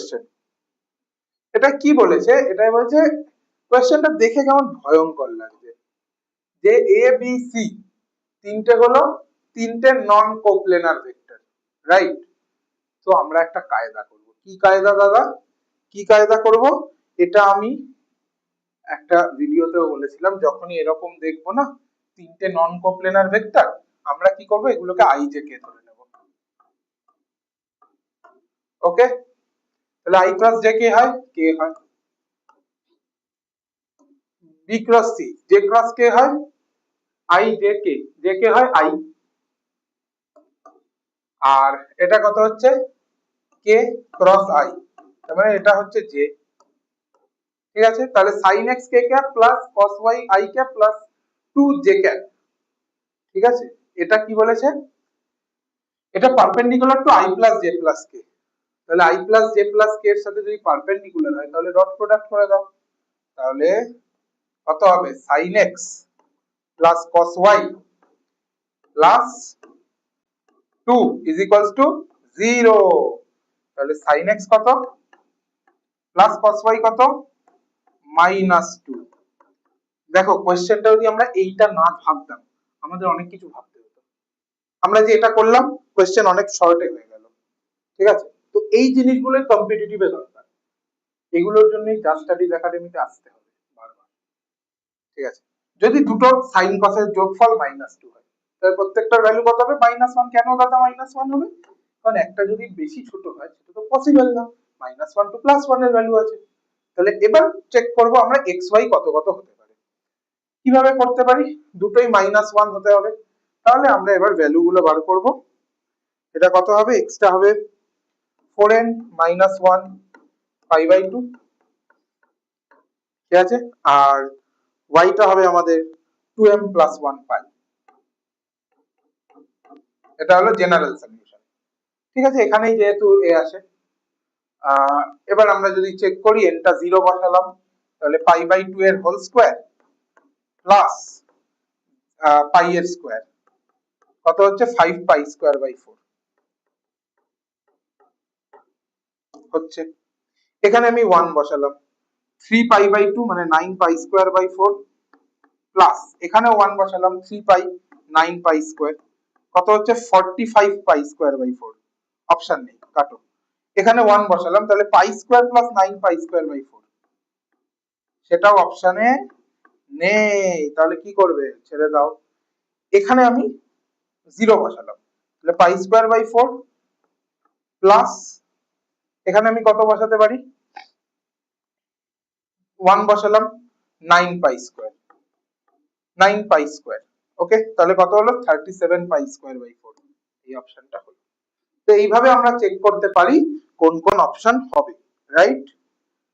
Question. এটা কি বলেছে, এটাই বলছে কোয়েশ্চেনটা দেখে কেমন ভয়ঙ্কর লাগছে, যে এ বি সি তিনটে নন কোপ্লেনার ভেক্টর, রাইট? তো আমরা একটা কায়দা করব। কি কায়দা দাদা? কি কায়দা করব? এটা আমি একটা ভিডিওতেও বলেছিলাম, যখনই এরকম দেখবো না তিনটে নন কোপ্লেনার ভেক্টর, আমরা কি করব, এগুলোকে আইজে কে ধরে নেব। ওকে, তাহলে আই ক্রস জে কে হয়? কে হয়। B cross C J cross K হয়? আই জে কে হয় আই। আর এটা কত হচ্ছে? কে ক্রস আই, তার মানে এটা হচ্ছে জে। ঠিক আছে, তাহলে sin x K cap plus cos y i cap plus 2 j cap. ঠিক আছে, এটা কি বলেছে? এটা perpendicular to i plus j plus k। তাহলে i plus j plus k এর সাথে যদি পারপেন্ডিকুলার হয় তাহলে ডট প্রোডাক্ট করে দাও। তাহলে কত হবে? sin x plus cos y plus 2 is equals to 0। তাহলে sin x কত প্লাস cos y কত? -2। দেখো কোশ্চেনটা যদি আমরা এইটা না ভাবতাম, আমাদের অনেক কিছু ভাবতে হতো। আমরা যে এটা করলাম, কোশ্চেন অনেক শর্টে হয়ে গেল। ঠিক আছে, তো এই জিনিসগুলো কম্পিটিটিভে দরকার, এগুলোর জন্যই জাস্ট স্টাডিজ একাডেমিতে আসতে হবে বারবার। ঠিক আছে, যদি দুটো সাইন কসের যোগফল -2 হয়, তাহলে প্রত্যেকটার ভ্যালু কত হবে? -1। কেন দাদা -1 হবে? কারণ একটা যদি বেশি ছোট হয় সেটা তো পসিবল না, -1 টু +1 এর ভ্যালু আছে। তাহলে এবার চেক করব আমরা x y কত কত হতে পারে। কিভাবে করতে পারি? দুটোই -1 হতে হবে। তাহলে আমরা এবার ভ্যালু গুলো বার করব। এটা কত হবে? x টা হবে 4n - 1 π/2। ঠিক আছে, আর y টা হবে আমাদের 2m + 1 π। এটা হলো জেনারেল সলিউশন। ঠিক আছে, এখানেই যেহেতু a আসে, এবার আমরা যদি চেক করি n টা 0 বসালাম, তাহলে π/2 এর হোল স্কয়ার প্লাস π এর স্কয়ার কত হচ্ছে? 5π²/4 হচ্ছে। এখানে আমি 1 বসালাম, 3π/2 মানে 9π²/4 প্লাস এখানে 1 বসালাম, 3π 9π² কত হচ্ছে? 45π²/4। অপশন নেই, কাটো। এখানে 1 বসালাম, তাহলে π² প্লাস 9π²/4, সেটাও অপশনে নেই। তাহলে কি করবে? ছেড়ে দাও। এখানে আমি 0 বসালাম, তাহলে π²/4 প্লাস এখানে আমি কত বসাতে পারি? 1 বসালাম, 9π²। ওকে, তাহলে কত হলো? 37π²/4। এই অপশনটা হলো। তো এইভাবে আমরা চেক করতে পারি কোন কোন অপশন হবে, রাইট?